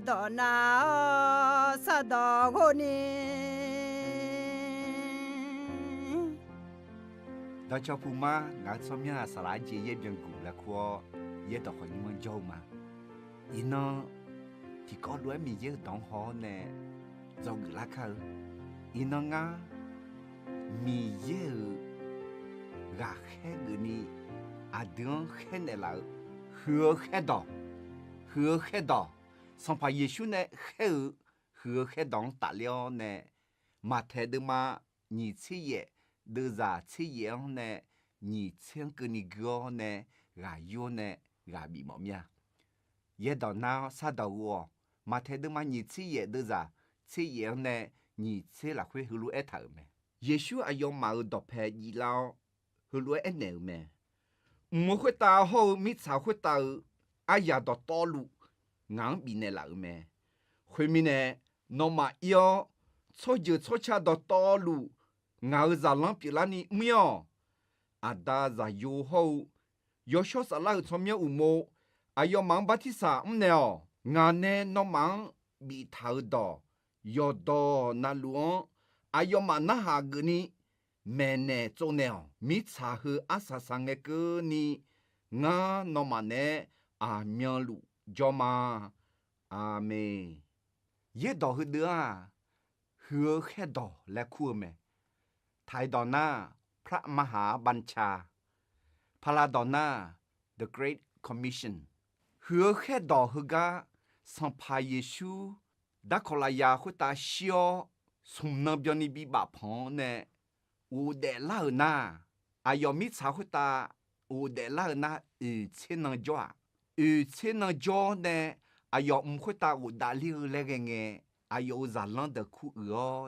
到那啥到过呢？到叫布嘛，俺上面是垃圾也变古了，可也到和你们叫嘛。伊呢，提高乱米也当好呢，做个拉口，伊呢啊，米也牙海个呢，阿等海呢啦，河海道，河海道，上怕耶稣呢海河海当大了呢，马太的嘛，你吃也。都在吃盐呢，你吃个你个呢，牙油呢，牙米毛面，也到那啥到我，马太的嘛，你吃盐都在吃盐呢，你吃了会后路一头咩？也许还要毛到拍一老后路一牛咩？唔会打好，咪才会打，哎呀到道路，硬比呢老咩？后面呢，那么要错就错车到道路。ngao za lang pi la ni myo ada za yo ho yo sho sa la cho myo u mo ayo mang ba ti sa mneo nga ne no mang bi thau do yo do na luon ayo ma na ha gu ni me ne zo neo mi cha hu asa sang nge gu ni nga no ma ne a myo lu jo ma amen ye do hu de a hu he do la ku meไทยดอนนาพระมหาบัญชาพาลาดอนนา The Great Commission เฮือแค่ดอฮึกาสัมภาเยซูดักขลายาขุตาชิโอสุมนบยอนิบิบาพองเนอูเดลาหน้าอายอมิสาขุตาอูเดลาหน้าเชนังจวเชนังจอเนอายอมขุตาอูดาลิเลเกเงอายอซาลันเดคูเอ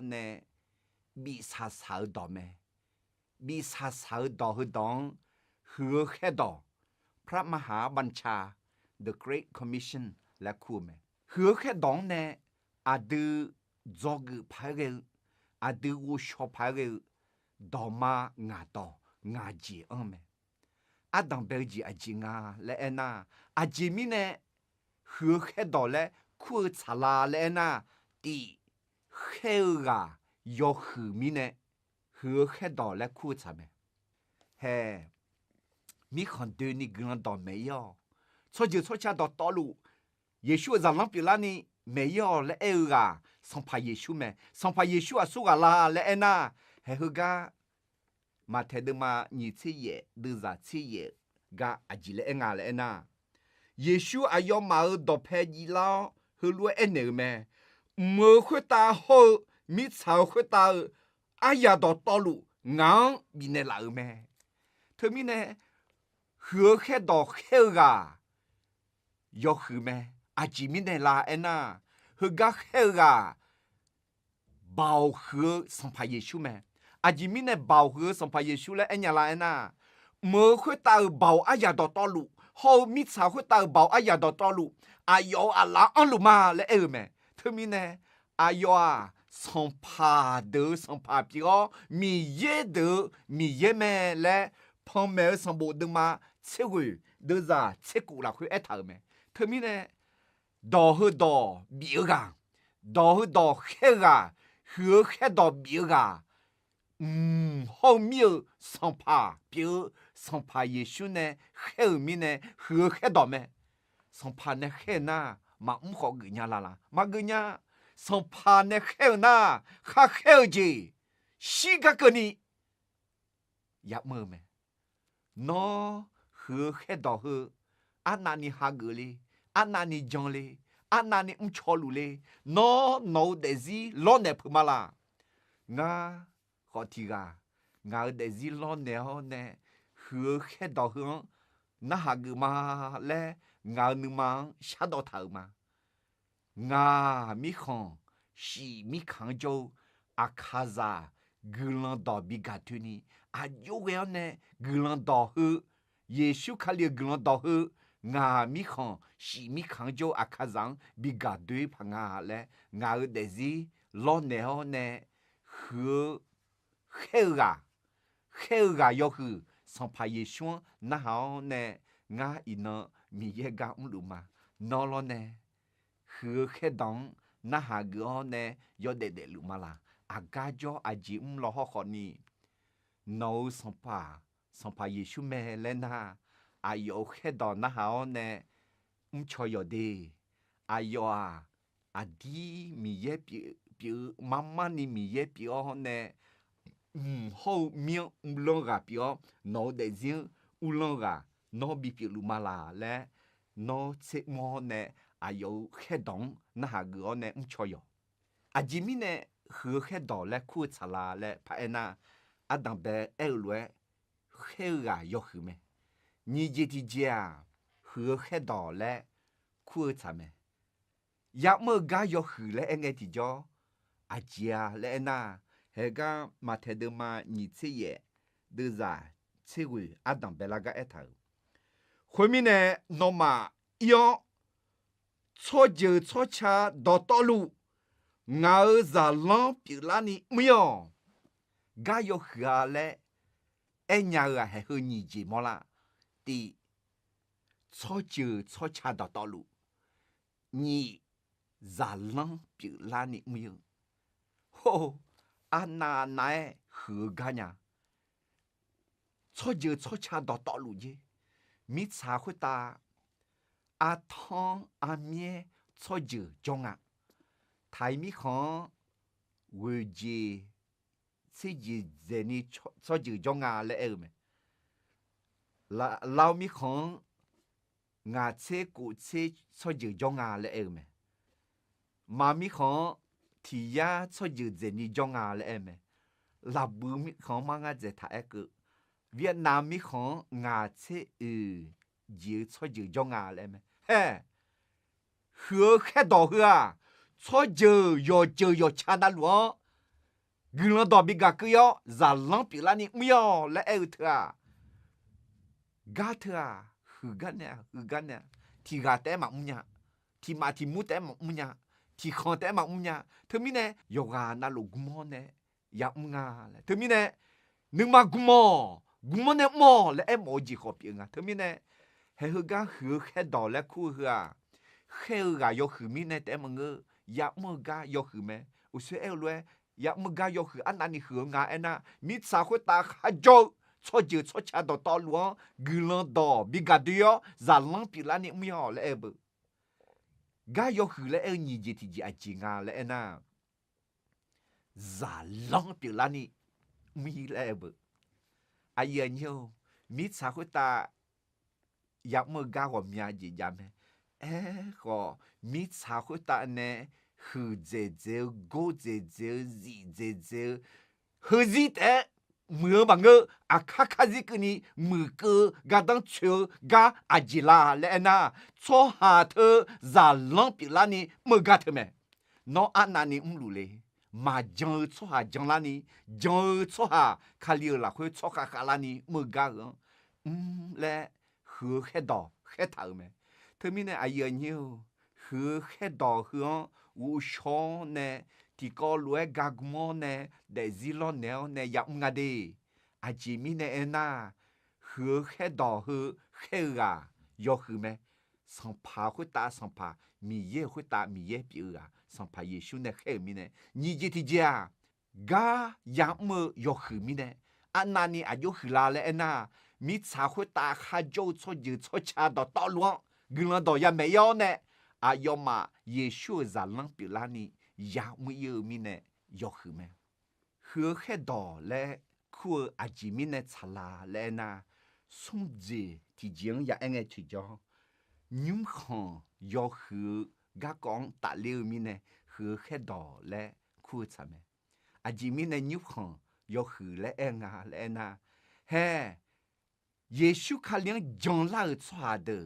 เนบีซาสาวดอแม่บีซาสาวดอฮึดองเฮือแค่ดอพระมหาบัญชา The Great Commission และคู่แม่เฮือแค่ดองแน่อาดูจอกุพายเรอาดูวูชอพายเรดอมางาดองาจีอังแม่อาดังเบลจีอาจีงาและเอนาอาจีมีเน่เฮือแค่ดอและคู่ชาลาและเอนาตีเฮกา要后面呢，后海岛来苦茶没？嘿，你看对你跟到没有？错就错车到道路，也许让人比那里没有来挨个，上怕也许没，上怕也许啊，苏个啦来挨那，还好个，马太的嘛，你吃也，都是吃也，个阿吉来挨个来那，也许啊要买到拍一捞，后路挨那没，没会打好。mi chào khuyết ta ai ya đó to lụ ngang bị này là mẹ thôi mi này hứa khét đó khêu gà do khử mẹ à chỉ mi này là em à hứa gà khêu gà bảo hứa xong phải Giêsu mẹ à chỉ mi này bảo hứa xong phải Giêsu là em nhà là em à mơ khuyết ta bảo ai ya đó to lụ hầu mi chào khuyết ta bảo ai ya đó to lụ ai yo à là ăn lụ mà là em mẹ thôi mi này ai yo à son pa de son pa pio mi ye de mi ye me le pon me son bo de ma che gu de za che ku la khu et ta me te mi ne do hu do bi ga do hu do he ga hu he do bi ga ho mi son pa pio son pa ye shu ne he mi ne hu he do me son pa ne he na ma kho gu nya la ma gu nya son pa ne kheo na kha kheo ji shi ga ko ni ya mơ me no hu khe do hu anani ha gu le anani jon le anani cho lu le no de zi lo ne pu ma la nga kho ti ga nga de zi lo ne ho ne hu khe do hu na ha gu ma le nga nu ma sha do thau ma nga mi khon shi mi khang jo akaza gulan do bi gatuni a yo we ne gulan do hu yesu khali gulan do hu nga mi khon shi mi khang jo akazang bi gatui phanga le nga de zi lo ne ho ne hu khega yo hu san pa yesu na ha ne nga ina mi ye ga lu ma no lo ne 和黑当那哈个呢要得得路嘛啦，阿家叫阿姐老好好呢，no 上怕耶稣咩嘞那，阿有黑当那哈呢，错有的，阿有啊，阿弟咪也表妈妈你咪也表呢，好面啷个表，脑袋上啷个，脑比表路嘛啦嘞，脑切么呢？阿有黑当那哈个呢错有，阿姐咪呢和黑当嘞苦茶啦嘞，怕那阿当白二来黑个要喝咩？你这的家和黑当嘞苦茶咩？也么个要喝嘞？应该的叫阿姐嘞那。那个马太的嘛，你这也都是这位阿当白那个一头。后面呢，那么要错就错车到道路，我在浪比那里没有，我要喝嘞，哎呀个还和你节目啦，的错就错车到道路，你在浪比那里没有，吼。阿那奈何干呀？错就错车到道路去，米茶会打阿汤阿面错就中啊，台米行为节自己在你错就中啊来二咩？老米行牙车古车错就中啊来二咩？妈咪行。thì ya cho dự dễ ni trong à là em là bữa mi khó mang à dễ thải cơ Việt Nam mi khó ngà chế dự cho dự trong à là em he hứa khét đỏ hứa cho dự yo cha đã lúa gừng nó đỏ bị gà cứ yo giả lăng bị là ni mio là em thưa à gà thưa à hứa gà nè thì gà té mà nha thì mà thì mu té mà nha thì còn té mà nha thứ mi nè yoga na lo gumo nè ya nga le thứ mi nè nương mà gumo nè mo le em o ji khó bị nga thứ mi nè he hư ga hư he đỏ le khu hư à he ga yo hư mi nè té mà ngơ ya mo ga yo hư me u se el le ya mo ga yo hư an ani hư nga ena mi sa khu ta ha jo cho ju cho cha do to luo gulan do bi ga dio za lang pi la ni mi ho le e bu ga yo hư le e ni ji ti ji a ji nga le na za long pi la ni mi le bu a ye nyo mi sa khu ta ya mo ga go mi a ji ya me go mi sa khu ta ne hư je je go je je zi je je hư zi te mưa bằng ngơ à khá gì cái ní mưa cơ gà đang chiều gà à gì là lẽ na cho hà thơ giả lăng bị la ní mưa gà thơ mẹ nó ăn nà ní lù lệ mà giờ cho hà giờ la ní giờ cho hà khá liều là khơi cho khá la ní mưa gà lẽ hứa khé đỏ khé thở mẹ thơ mi này ai giờ nhiều hứa khé đỏ hứa u chó nè thì có lúa gà mò nè để gì lo nèo nè yam ngà đi à chỉ mi nè na hứa khé đỏ hứa khé gà yo hứa mẹ sang pa khui ta sang pa mi ye khui ta mi ye pi à sang pa ye shu nè khé mi nè ni ji ti ja gà yam mơ yo hứa mi nè anh nani à yo hứa la lẽ na mi cha khui ta kha jo cho dư cho cha đỏ to luôn gừng là đỏ ya mẹ yo nè à yo mà ye shu za lang pi la ni ya mu yêu mi nè yo hư mẹ hứa khé đỏ lẽ khu à chỉ mi nè chả là lẽ na sung gì thì giếng ya anh ấy chỉ cho nhúng khon yo hư gác con tạ liêu mi nè hứa khé đỏ lẽ khu chả mẹ à chỉ mi nè nhúng khon yo hư lẽ anh à lẽ na he Giêsu khá liang John la chua de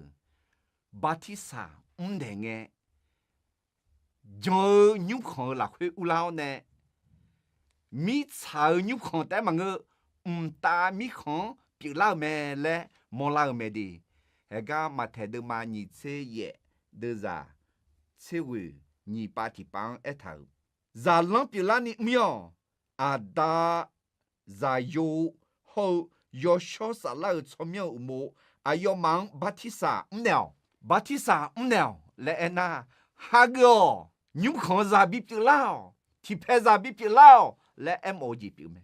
Batisa đè nghe giờ nhúng khờ là khuê u lao nè mi chào nhúng khờ tại mà ngơ ta mi khờ bị lao mẹ lẽ mò lao mẹ đi hệ ga mà thề được mà nhị chế ye đưa ra chế quỷ nhị ba thì bằng ép thầu ra lăng bị lao nhị miao à da ra yo ho yo cho sa lao cho miao mồ à yo mang Batisa nèo lẽ na 哈个哦，你们看啥比比老，提拍啥比比老，来 MOG 表没？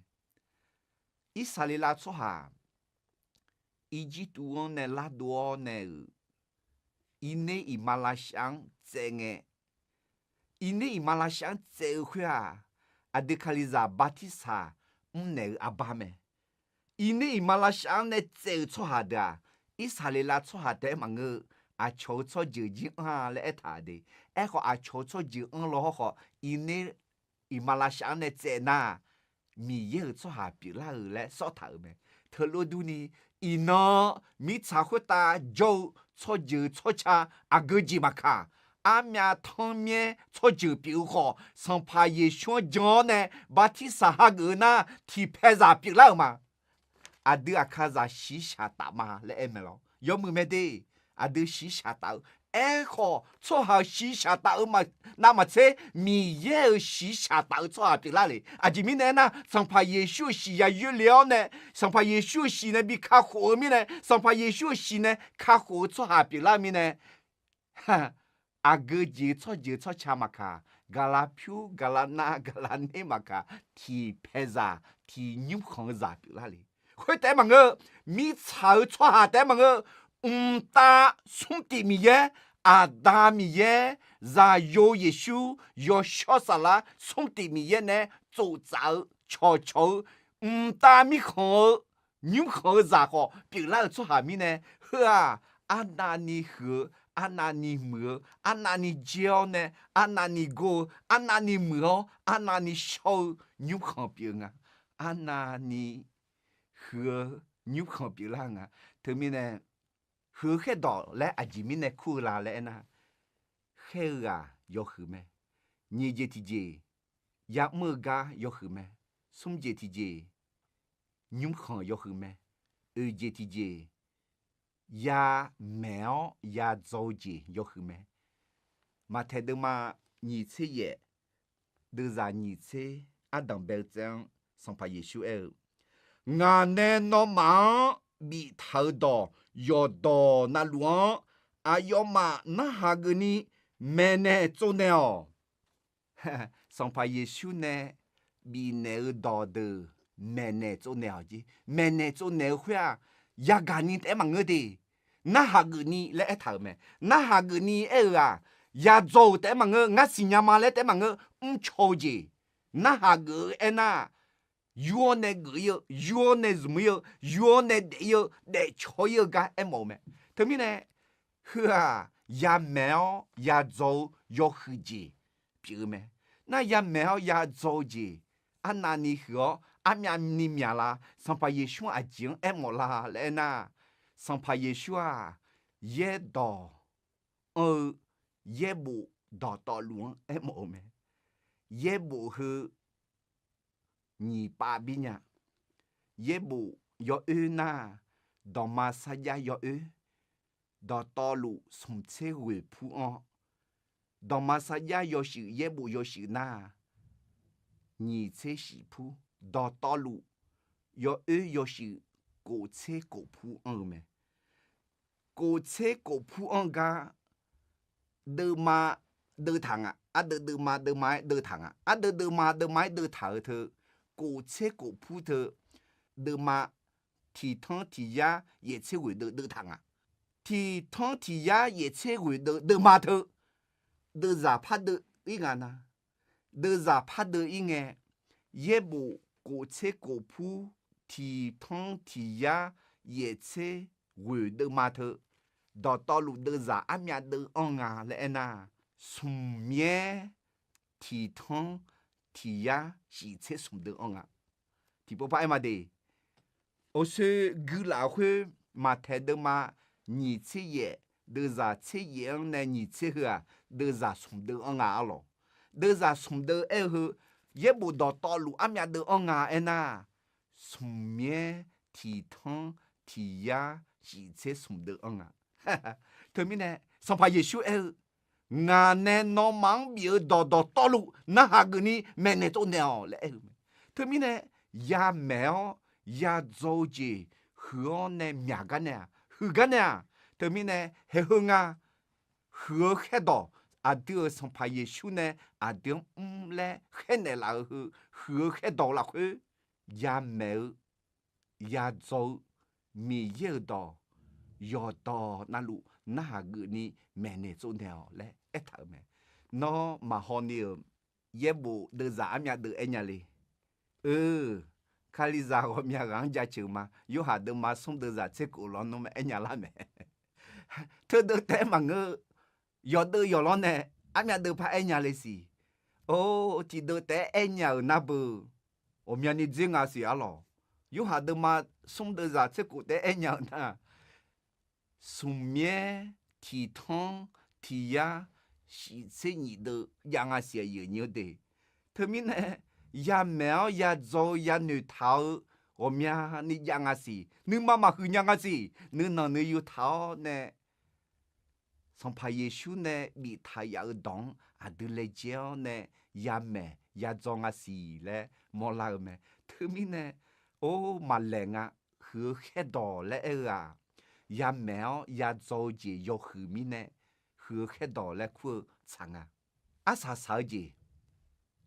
伊萨里拉错哈，伊吉杜昂呢拉多呢，伊内伊马拉香这个，伊内伊马拉香这块啊，阿德卡里扎巴蒂萨，呢阿巴没？伊内伊马拉香呢这错哈的，伊萨里拉错哈的嘛个。阿悄悄就就啊来他的，哎个阿悄悄就了好，伊呢伊马拉香呢在那，米也做下比拉来烧头没，特罗多呢，伊呢米茶会打就错就错茶阿个吉嘛卡。阿面汤面错就比好，上怕也想讲呢，把提啥个呢？提拍啥比拉嘛？阿德阿卡啥西下大嘛来没了，要么没得。阿都西下刀，哎好，做好西下刀嘛，那么这米也西下刀做下比哪里？啊，这面呢，上怕也休息呀，有料呢，上怕也休息呢，比卡火面呢，上怕也休息呢，卡火做下比哪面呢？哈，阿哥就错恰嘛卡，嘎拉票嘎拉那嘎拉内嘛卡，提拍啥提牛行啥比哪里？会带嘛个米炒错下带嘛个。打送的米耶，阿达米耶，然有一手有小啥啦，送的米耶呢，走走悄悄，打米好，牛好啥好，别人做下面呢，呵啊，阿那你喝，阿那你摸，阿那你叫呢，阿那你go，阿那你摸，阿那你笑，牛好别啊，阿那你喝，牛好别人啊，后面呢？喝黑道来阿吉米呢苦啦来呢，黑啊要喝咩？你这体节，也么个要喝咩？松这体节，牛行要喝咩？二这体节，也苗也早节要喝咩？嘛睇到嘛，二次嘢，都是二次阿当白章上怕耶稣诶，我呢那忙比头到。要到那路啊，要嘛那哈个呢？没呢做呢哦，上怕耶稣呢，比那到的没呢做呢的，没呢做呢会啊，呀个呢得忙个的，那哈个呢来头没？那哈个呢啊，呀做得忙个，我新娘嘛来得忙个，超级，那哈个那。原来个有，原来是没有，原来得有，得超有个哎毛没？他们呢，呵啊，也苗也早要喝节，比如没？那也苗也早节，啊那你喝，啊面你面啦，上怕耶稣啊讲哎毛啦来呐，上怕耶稣啊，也到，也不到路哎毛没？也不喝。你爸比呢？也不要那，到马萨亚要到道路从车回铺安，到马萨亚要是也不要是那，你车西铺到道路要是过车过铺安没？过车过铺安个，得嘛得糖啊，啊得嘛得买得糖啊，啊得嘛得买得糖头。过车过铺头，的嘛体汤体压也车回的糖啊，体汤体压也车回的码头，的咋怕的一个呢？的咋怕的一个，也不过车过铺体汤体压也车回的码头，到道路的咋阿面的啊来呐，上面体汤。体呀，是车送的啊，体不怕嘛的。我说古老会嘛台的嘛，你车也都是车也呢，你车啊都是送的啊咯，都是送的哎后也不到道路阿面的啊哎呐，上面体汤体呀是车送的啊，哈哈，他们呢上怕也修哎。我呢，那忙比到道路，那哈个呢，没那做鸟嘞。他们呢，也没有也着急，和呢面个呢，和个呢，他们呢还好啊，和很多阿德上怕耶稣呢，阿德嘞，很难老和很多了去，也没也走米有到，要到那路那个你没那做了嘞，一头没，那嘛好呢，也不得啥面得人家嘞，卡里啥个面人家去嘛，有下得嘛送得啥这个了，那么人家拉没，他得带嘛个。要得要了呢，俺们都怕人家的事。哦，只得带人家那不，我们你这样是啊咯。有下得嘛送得啥这个带人家呢？送面、提汤、提呀，是这你的样啊些有牛的。他们呢，也苗也走也牛头，我们你样啊是，你妈妈去样啊是，你哪能有头呢？上怕耶稣呢，比他要懂，啊，得来教呢，也没也装啊事嘞，莫老没，他们呢，哦，嘛冷啊，和很多嘞啊，也没有也做些要后面呢，和很多嘞苦长啊，啊啥啥子，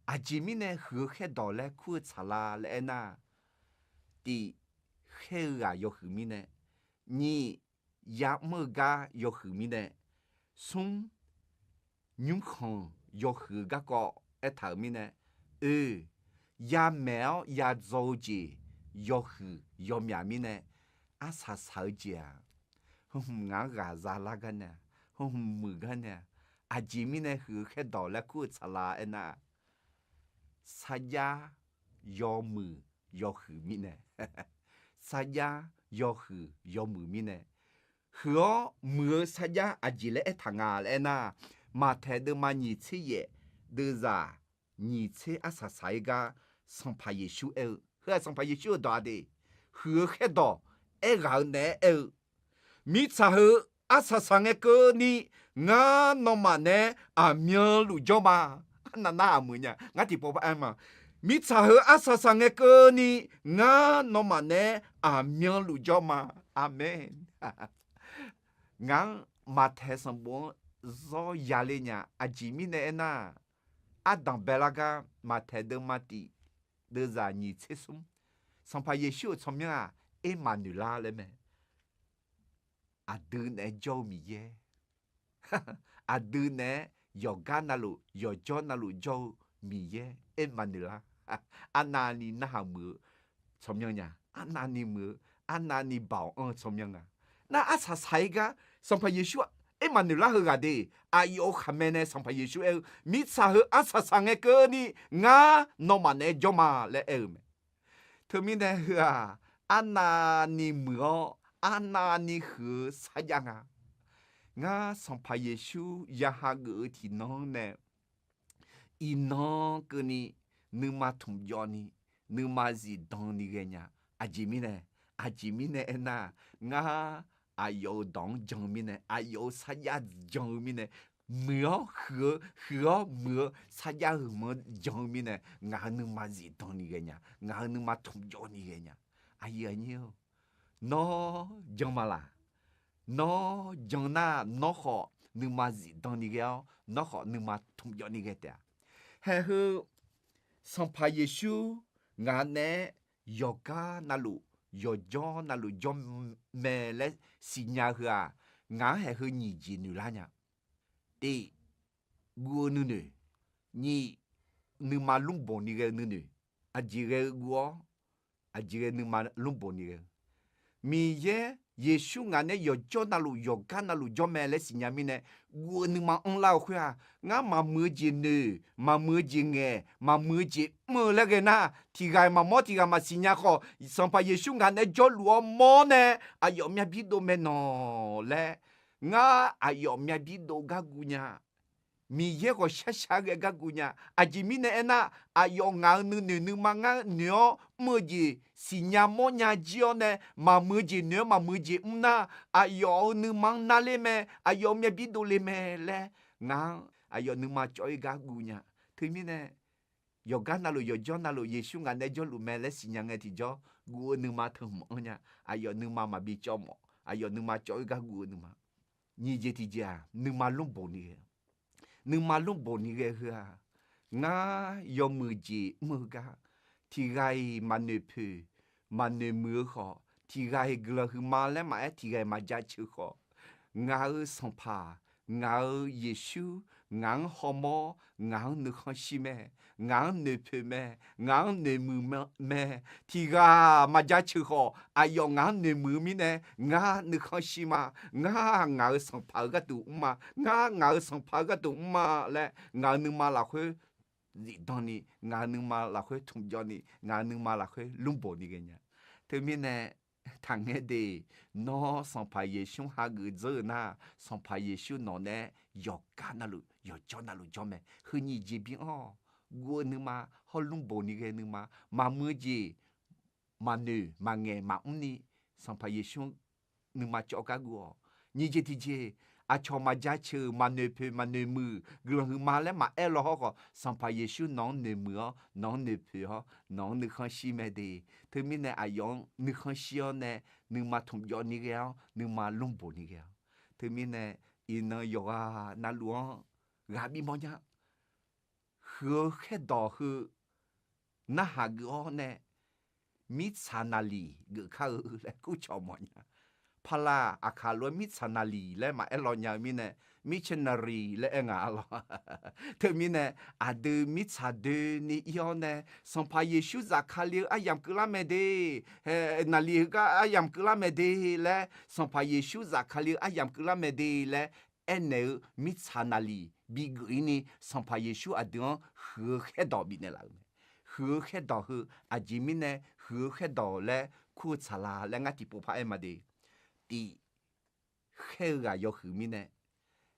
啊前面呢和很多嘞苦长啦嘞那，的很啊要后面呢，你也没个要后面呢。从永恒要和个个一头面呢，也没有也做些要和要面面呢，啊啥啥子啊，俺个啥那个呢，没个呢，啊前面呢和很多了苦吃啦那，啥呀要么要和面呢，啥呀要和要么面呢。和มือสัญญาอาจิเลทางาเลนะมาแทเดมานีเชเยเดซานีเชอาสาไซกาสัมภาเยชูเฮสัมภาเยชูดาเดหือแค่ดอกาเนมิซาเฮอาสาสังเกนี่งานอมาเนอาเมียลุจอมานามือเนี่ยงาติปอบแอมามิซาเฮอาสาสังเกนี่งานอมาเนอาเมียลุจอมาอาเมนงั้นมาเทสมบูรณ์ซอยาเลเนียอาจิมิเนน่าอาดังเบลากามาเทเดมาติเดซานิเชซุมสัมภาเยชูชมยังเอมานุลาเลยไหมอาดูเนจอมีเยอาดูเนยอการนาลุยอจอนาลุจอมีเยเอมานุลาอานานีน่ามือชมยังอานานีมืออานานีบ่าวชมยัง那阿查才个上派耶稣，哎嘛你拉去个的，哎呦后面呢上派耶稣哎，米查和阿查上个个呢，我诺嘛呢就嘛来哎么，他们呢去啊，安那尼么，安那尼和啥样啊？我上派耶稣也哈个提侬呢，伊侬个呢，你嘛同样呢，你嘛是当你个呀，阿吉米呢，阿吉米呢那我。อายุดองจังมินเนอายุสัญญาจังมินเนเมื่อเมื่อสัญญาเมื่อจังมินเนงานนึงมาจีตองนี่กันเนี่ยงานนึงมาทุ่มจอนี่กันเนี่ยอายุเนี่ยน้อจังมาละน้อจังน่าน้อขอนึงมาจีตองนี่กันน้อขอนึงมาทุ่มจอนี่กันแต่เฮ้ยสัมภาเยซูงานเนยอกานาลู有叫那路叫买来新娘去啊，俺还和你姐女啦呢。对，我你嘛弄不你个女，啊这个我，啊这个你嘛弄不你个，米耶。耶稣俺呢有叫那路有干那路叫买来新娘咪呢，我你嘛on老去啊，俺嘛没见女，嘛没见哎，嘛没见没那个呐，提个嘛冇提个嘛新娘好，上怕耶稣俺呢叫罗冇呢，哎呦咩比都没喏嘞，俺哎呦咩比都个姑娘。mi ye ko shasha ga gunya aji mi ne na ayo nga nu manga nyo muji sinya mo nya jio ne ma muji nyo ma muji na ayo nu mang na le me ayo me bi do le me le nga ayo nu ma choi ga gunya thi mi ne yo ga na lo yo jo na lo yesu nga ne jo lu me le sinya nga ti jo gu nu ma thu mo nya ayo nu ma bi cho mo ayo nu ma choi ga gu nu ma ni je ti ja nu ma lu bo ni nương mà lúc bồn như cái hả ngã yo mưa gì mưa ga thì gai mà nề phê mà nề mưa khó thì gai gờ hư mà lẽ mà thì gai mà giá chữ khó ngã ở sông pa ngã ở Giêsu ngã homo ngã nước con si mẹ ngã nề phê mẹ ngã nề mưa mẹ thì ga mà giá chữ khó ai yo ngã nề mưa mi nè ngã nước con si mà ngã ở sông pa cái tụ mà ngã ở sông pa cái tụ mà lẽ ngã nước mà là khơi dị đòn ni ngã nương mà là khơi thùng gió ni ngã nương mà là khơi lung bổ ni cái nhá thế mình nè thằng nghe đi nó xong phải Giêsu ha gửi giờ na xong phải Giêsu nó nè giọt cả na lu giọt cho na lu cho mẹ hư nhị gì biết ó gua nương mà họ lung bổ ni cái nương mà mưa gì mà nữ mà nghe mà ni xong phải Giêsu nương mà cho cả gua nhị gì thì gì à cho mà giá chữ mà nề phê mà nề mưa gương hư mà lẽ mà elo họ có xong phải Giêsu nó nề mưa nó nề phê họ nó nề không xí mẹ đi thế mình này ai yong nề không xí nè nề mà thùng gió nề cái nề mà lung bổ nề cái thế mình này in nó yoga na luang gà bi mò nhá hứa khét đỏ hứa na hà gõ nè mít sa na li gỡ khá lại cú chó mò nháพลาอาคาล้วนมิสนาลีและมาเอลอนยามิเนมิชนารีและเองาลอเธอมิเนอาดูมิสาดูนี่ยอนเนสัมภาเยชูจากคาลีอายามกุลาเมเดนาลีก็อายามกุลาเมเดและสัมภาเยชูจากคาลีอายามกุลาเมเดและเอเนมิสนาลีบิกรีนี่สัมภาเยชูอดูหือแค่ดอบิเนลาหือแค่ดอหืออาจิมิเนหือแค่ดอและคูชาลาและงาติปุพาเอมาเด第黑个有后面呢，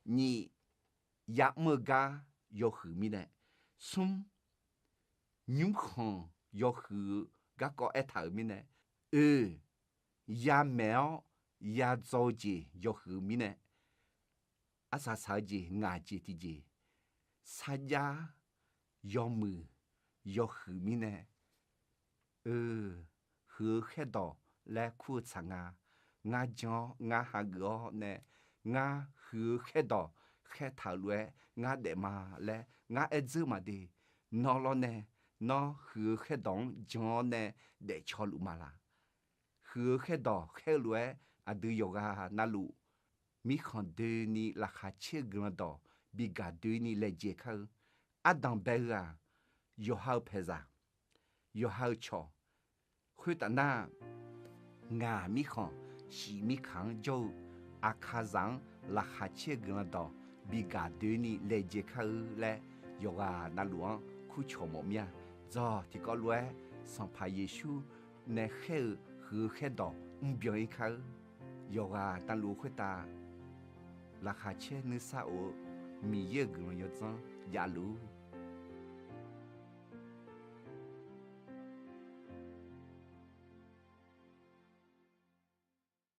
你也么个有后面呢，松牛康有后个个一头面呢，也苗也早节有后面呢，啊啥啥节牙节的节，啥呀有么有后面呢，和黑道来苦长啊。ngã gió ngã hà gõ nè ngã hứa khé đỏ khé thảo lue ngã để mà lẽ ngã ế dư mà đi nó lo nè nó hứa khé đóng gió nè để cho lũ mà là hứa khé đỏ khé lue à đưa yoga na lũ mi khon đưa ni là khá chia gần đỏ bị gà đưa ni lệ dễ khâu à đằng bé à yo hao phê ra yo hao cho khuy ta na ngà mi khon xí mi kháng dâu à khá rằng là khá chia gần đó bị gà đưa ni lệ dễ khâu lẽ yoga na luang khu chổ mộ mía do thì có lẽ sang phải Giêsu nè khé hư khé đó biểu ý khâu yoga na lu khuyết ta là khá chia nữ sao mi ye gần yo zang ya lu